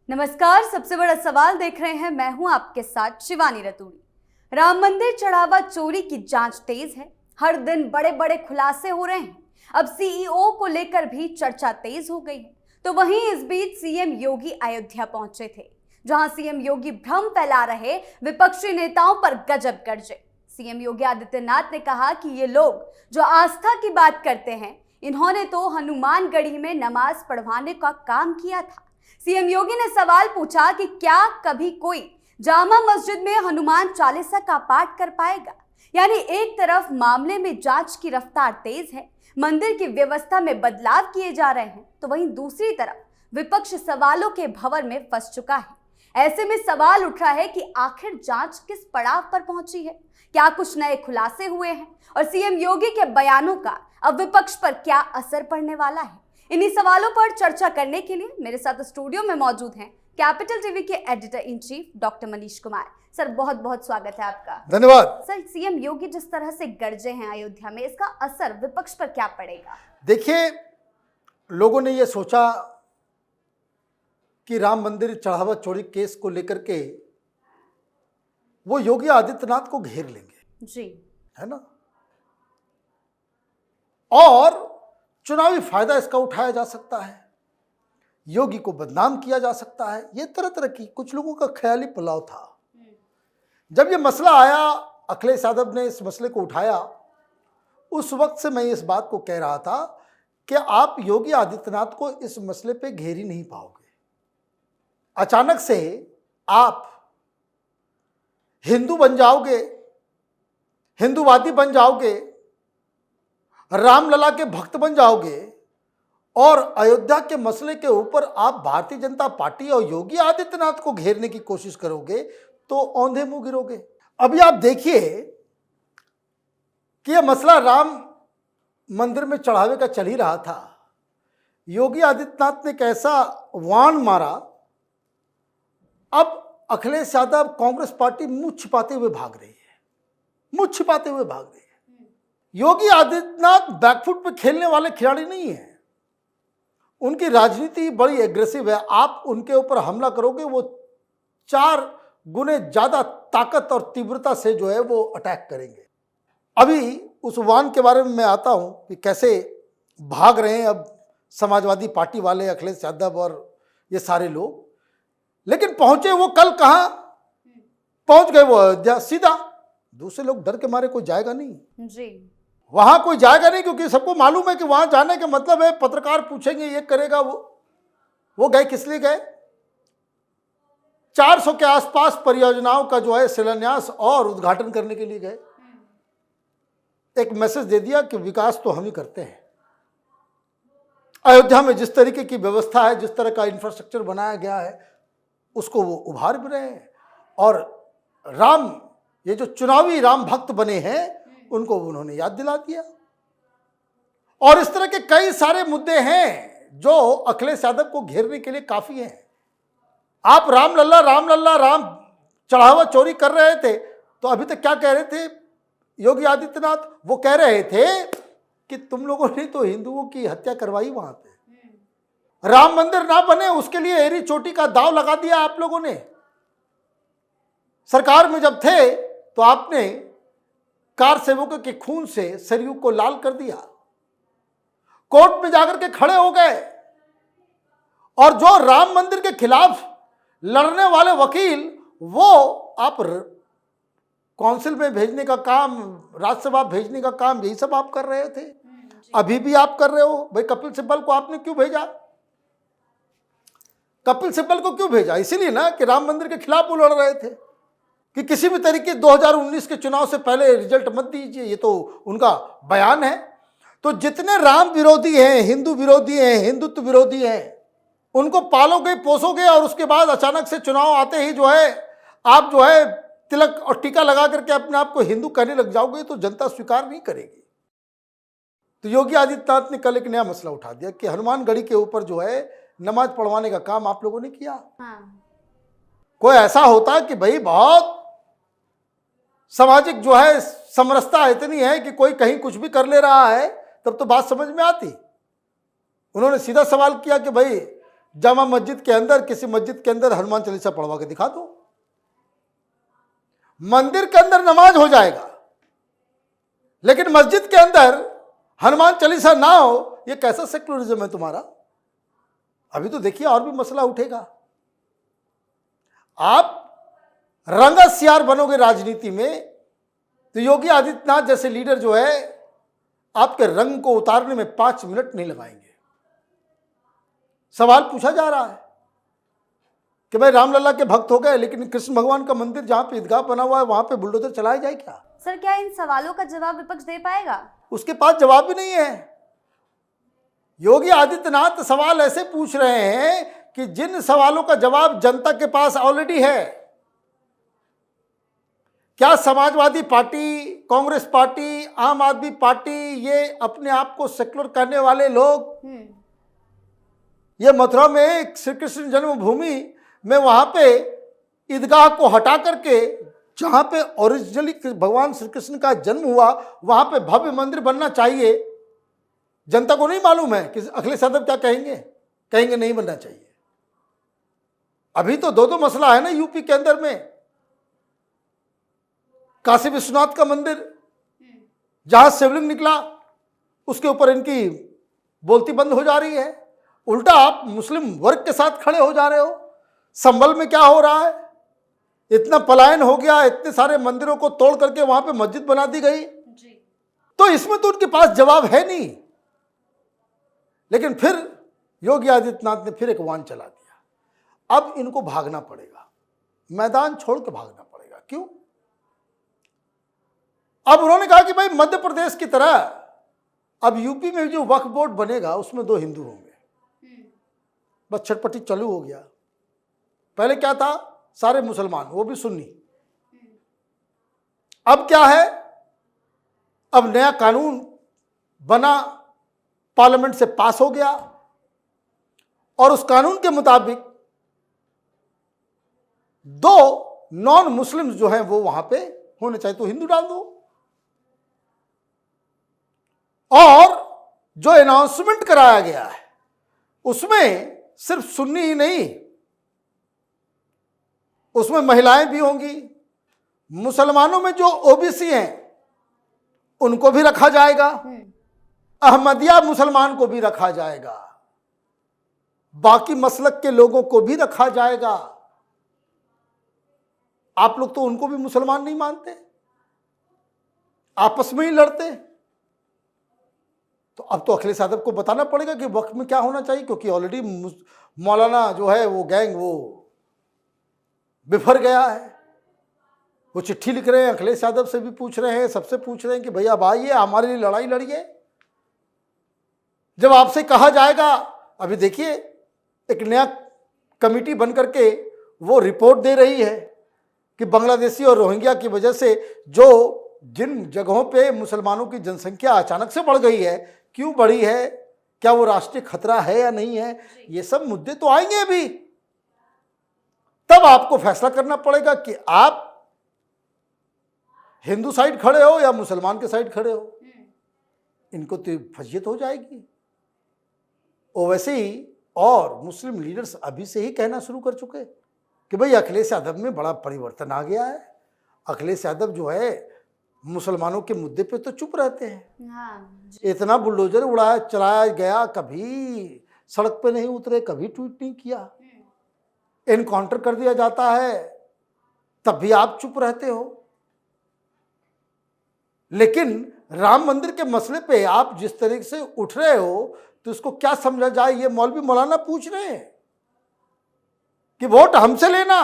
नमस्कार। सबसे बड़ा सवाल देख रहे हैं, मैं हूं आपके साथ शिवानी रतूड़ी। राम मंदिर चढ़ावा चोरी की जांच तेज है। हर दिन बड़े बड़े खुलासे हो रहे हैं। अब सीईओ को लेकर भी चर्चा तेज हो गई है। तो वहीं इस बीच सीएम योगी अयोध्या पहुंचे थे, जहां सीएम योगी भ्रम फैला रहे विपक्षी नेताओं पर गजब गरजे। सीएम योगी आदित्यनाथ ने कहा कि ये लोग जो आस्था की बात करते हैं, इन्होंने तो हनुमानगढ़ी में नमाज पढ़वाने का काम किया था। सीएम योगी ने सवाल पूछा कि क्या कभी कोई जामा मस्जिद में हनुमान चालीसा का पाठ कर पाएगा। यानी एक तरफ मामले में जांच की रफ्तार तेज है, मंदिर की व्यवस्था में बदलाव किए जा रहे हैं, तो वहीं दूसरी तरफ विपक्ष सवालों के भंवर में फंस चुका है। ऐसे में सवाल उठ रहा है कि आखिर जांच किस पड़ाव पर पहुंची है, क्या कुछ नए खुलासे हुए हैं और सीएम योगी के बयानों का अब विपक्ष पर क्या असर पड़ने वाला है। इन्हीं सवालों पर चर्चा करने के लिए मेरे साथ स्टूडियो में मौजूद हैं कैपिटल टीवी के editor in chief doctor Manish Kumar. Sir, बहुत बहुत स्वागत है आपका। धन्यवाद। सर, सीएम योगी जिस तरह से गरजे हैं अयोध्या में, इसका असर विपक्ष पर क्या पड़ेगा? देखिए, लोगों ने यह सोचा कि राम मंदिर चढ़ावा चोरी केस को लेकर के वो योगी आदित्यनाथ को घेर लेंगे, जी, है ना, और चुनावी फायदा इसका उठाया जा सकता है, योगी को बदनाम किया जा सकता है। ये तरह तरह की कुछ लोगों का ख्याली पुलाव था। जब ये मसला आया, अखिलेश यादव ने इस मसले को उठाया, उस वक्त से मैं इस बात को कह रहा था कि आप योगी आदित्यनाथ को इस मसले पे घेर ही नहीं पाओगे। अचानक से आप हिंदू बन जाओगे, हिंदूवादी बन जाओगे, रामलला के भक्त बन जाओगे और अयोध्या के मसले के ऊपर आप भारतीय जनता पार्टी और योगी आदित्यनाथ को घेरने की कोशिश करोगे तो औंधे मुंह गिरोगे। अभी आप देखिए कि यह मसला राम मंदिर में चढ़ावे का चल ही रहा था। योगी आदित्यनाथ ने कैसा वाण मारा, अब अखिलेश यादव कांग्रेस पार्टी मुंह छिपाते हुए भाग रही है, मुंह छिपाते हुए भाग रही है। योगी आदित्यनाथ बैकफुट पे खेलने वाले खिलाड़ी नहीं है, उनकी राजनीति बड़ी एग्रेसिव है। आप उनके ऊपर हमला करोगे, वो 4 गुने ज्यादा ताकत और तीव्रता से जो है वो अटैक करेंगे। अभी उस वान के बारे में मैं आता हूं कि कैसे भाग रहे हैं अब समाजवादी पार्टी वाले, अखिलेश यादव और ये सारे लोग। लेकिन पहुंचे वो कल कहां पहुंच गए? वो अयोध्या। सीधा दूसरे लोग डर के मारे कोई जाएगा नहीं जी, वहां, कोई जाएगा नहीं, क्योंकि सबको मालूम है कि वहां जाने का मतलब है पत्रकार पूछेंगे, ये करेगा वो गए किस लिए गए? 400 के आसपास परियोजनाओं का जो है शिलान्यास और उद्घाटन करने के लिए गए। एक मैसेज दे दिया कि विकास तो हम ही करते हैं। अयोध्या में जिस तरीके की व्यवस्था है, जिस तरह का इंफ्रास्ट्रक्चर बनाया गया है, उसको वो उभार भी रहे हैं। और राम, ये जो चुनावी राम भक्त बने हैं, उनको उन्होंने याद दिला दिया। और इस तरह के कई सारे मुद्दे हैं जो अखिलेश यादव को घेरने के लिए काफी हैं। आप राम लल्ला चढ़ावा चोरी कर रहे थे, तो अभी तक क्या कह रहे थे योगी आदित्यनाथ? वो कह रहे थे कि तुम लोगों ने तो हिंदुओं की हत्या करवाई वहां पे, राम मंदिर ना बने उसके लिए एरी चोटी का दांव लगा दिया आप लोगों ने। सरकार में जब थे तो आपने कार सेवकों के खून से सरयू को लाल कर दिया, कोर्ट में जाकर के खड़े हो गए, और जो राम मंदिर के खिलाफ लड़ने वाले वकील, वो आप काउंसिल में भेजने का काम, राज्यसभा भेजने का काम, यही सब आप कर रहे थे। अभी भी आप कर रहे हो। भाई, कपिल सिब्बल को आपने क्यों भेजा? कपिल सिब्बल को क्यों भेजा? इसीलिए ना कि राम मंदिर के खिलाफ वो लड़ रहे थे कि किसी भी तरीके 2019 के चुनाव से पहले रिजल्ट मत दीजिए, ये तो उनका बयान है। तो जितने राम विरोधी हैं, हिंदू विरोधी हैं, हिंदुत्व विरोधी हैं, उनको पालोगे, पोसोगे, और उसके बाद अचानक से चुनाव आते ही जो है आप जो है तिलक और टीका लगा करके अपने आप को हिंदू कहने लग जाओगे, तो जनता स्वीकार नहीं करेगी। तो योगी आदित्यनाथ ने कल एक नया मसला उठा दिया कि हनुमानगढ़ी के ऊपर जो है नमाज पढ़वाने का काम आप लोगों ने किया। कोई ऐसा होता कि भाई बहुत सामाजिक जो है समरसता इतनी है कि कोई कहीं कुछ भी कर ले रहा है, तब तो बात समझ में आती। उन्होंने सीधा सवाल किया कि भाई जामा मस्जिद के अंदर, किसी मस्जिद के अंदर हनुमान चालीसा पढ़वा के दिखा दो। मंदिर के अंदर नमाज हो जाएगा, लेकिन मस्जिद के अंदर हनुमान चालीसा ना हो, ये कैसा सेक्युलरिज्म है तुम्हारा? अभी तो देखिए और भी मसला उठेगा। आप रंगा सियार बनोगे राजनीति में, तो योगी आदित्यनाथ जैसे लीडर जो है आपके रंग को उतारने में 5 मिनट नहीं लगाएंगे। सवाल पूछा जा रहा है कि भाई रामलला के भक्त हो गए, लेकिन कृष्ण भगवान का मंदिर जहां पे ईदगाह बना हुआ है वहां पे बुलडोजर चलाया जाए क्या? सर, क्या इन सवालों का जवाब विपक्ष दे पाएगा? उसके पास जवाब भी नहीं है। योगी आदित्यनाथ सवाल ऐसे पूछ रहे हैं कि जिन सवालों का जवाब जनता के पास ऑलरेडी है। क्या समाजवादी पार्टी, कांग्रेस पार्टी, आम आदमी पार्टी, ये अपने आप को सेक्युलर कहने वाले लोग, ये मथुरा में श्री कृष्ण जन्मभूमि में वहां पे ईदगाह को हटा करके जहां पे ओरिजिनली भगवान श्री कृष्ण का जन्म हुआ वहां पे भव्य मंदिर बनना चाहिए, जनता को नहीं मालूम है कि अखिलेश यादव क्या कहेंगे? कहेंगे नहीं बनना चाहिए। अभी तो दो मसला है ना यूपी के अंदर में। काशी विश्वनाथ का मंदिर जहां शिवलिंग निकला उसके ऊपर इनकी बोलती बंद हो जा रही है। उल्टा आप मुस्लिम वर्ग के साथ खड़े हो जा रहे हो। संभल में क्या हो रहा है? इतना पलायन हो गया, इतने सारे मंदिरों को तोड़ करके वहां पे मस्जिद बना दी गई जी। तो इसमें तो उनके पास जवाब है नहीं। लेकिन फिर योगी आदित्यनाथ ने फिर एक वान चला दिया। अब इनको भागना पड़ेगा, मैदान छोड़ के भागना पड़ेगा। क्यों? अब उन्होंने कहा कि भाई मध्य प्रदेश की तरह अब यूपी में जो वक्फ बोर्ड बनेगा उसमें 2 हिंदू होंगे। बस छटपटी चालू हो गया। पहले क्या था? सारे मुसलमान, वो भी सुन्नी। अब क्या है? अब नया कानून बना, पार्लियामेंट से पास हो गया और उस कानून के मुताबिक 2 नॉन मुस्लिम्स जो हैं वो वहां पे होने चाहिए, तो हिंदू डाल दो। और जो अनाउंसमेंट कराया गया है उसमें सिर्फ सुन्नी ही नहीं, उसमें महिलाएं भी होंगी। मुसलमानों में जो ओबीसी हैं उनको भी रखा जाएगा, अहमदिया मुसलमान को भी रखा जाएगा, बाकी मसलक के लोगों को भी रखा जाएगा। आप लोग तो उनको भी मुसलमान नहीं मानते, आपस में ही लड़ते। तो अब तो अखिलेश यादव को बताना पड़ेगा कि वक्त में क्या होना चाहिए, क्योंकि ऑलरेडी मौलाना जो है वो गैंग वो बिफर गया है। वो चिट्ठी लिख रहे हैं, अखिलेश यादव से भी पूछ रहे हैं, सबसे पूछ रहे हैं कि भैया अब आइए हमारे लिए लड़ाई लड़िए। जब आपसे कहा जाएगा, अभी देखिए एक नया कमेटी बन करके वो रिपोर्ट दे रही है कि बांग्लादेशी और रोहिंग्या की वजह से जिन जगहों पे मुसलमानों की जनसंख्या अचानक से बढ़ गई है, क्यों बढ़ी है, क्या वो राष्ट्रीय खतरा है या नहीं है, ये सब मुद्दे तो आएंगे अभी। तब आपको फैसला करना पड़ेगा कि आप हिंदू साइड खड़े हो या मुसलमान के साइड खड़े हो। इनको तो फजीयत हो जाएगी। ओवैसी और मुस्लिम लीडर्स अभी से ही कहना शुरू कर चुके कि भाई अखिलेश यादव में बड़ा परिवर्तन आ गया है। अखिलेश यादव जो है मुसलमानों के मुद्दे पे तो चुप रहते हैं। हाँ, इतना बुलडोजर उड़ाया चलाया गया, कभी सड़क पे नहीं उतरे, कभी ट्वीट नहीं किया, एनकाउंटर कर दिया जाता है, तब भी आप चुप रहते हो। लेकिन राम मंदिर के मसले पे आप जिस तरीके से उठ रहे हो तो इसको क्या समझा जाए? ये मौलवी मौलाना पूछ रहे हैं कि वोट हमसे लेना,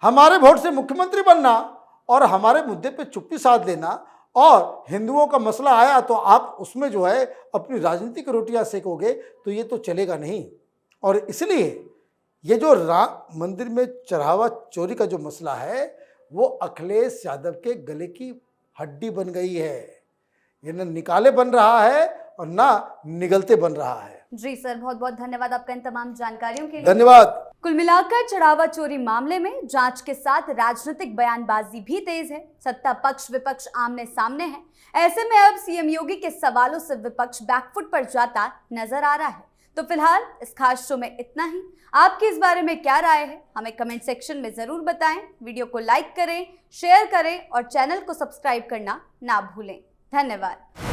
हमारे वोट से मुख्यमंत्री बनना और हमारे मुद्दे पे चुप्पी साध लेना, और हिंदुओं का मसला आया तो आप उसमें जो है अपनी राजनीतिक रोटियां सेकोगे, तो ये तो चलेगा नहीं। और इसलिए ये जो राम मंदिर में चढ़ावा चोरी का जो मसला है वो अखिलेश यादव के गले की हड्डी बन गई है। ये न निकाले बन रहा है और ना निगलते बन रहा है। जी सर, बहुत बहुत धन्यवाद आपका इन तमाम जानकारियों के लिए। धन्यवाद। कुल मिलाकर चढ़ावा चोरी मामले में जांच के साथ राजनीतिक बयानबाजी भी तेज है। सत्ता पक्ष विपक्ष आमने सामने है। ऐसे में अब सीएम योगी के सवालों से विपक्ष बैकफुट पर जाता नजर आ रहा है। तो फिलहाल इस खास शो में इतना ही। आपकी इस बारे में क्या राय है हमें कमेंट सेक्शन में जरूर बताएं। वीडियो को लाइक करें, शेयर करें और चैनल को सब्सक्राइब करना ना भूलें। धन्यवाद।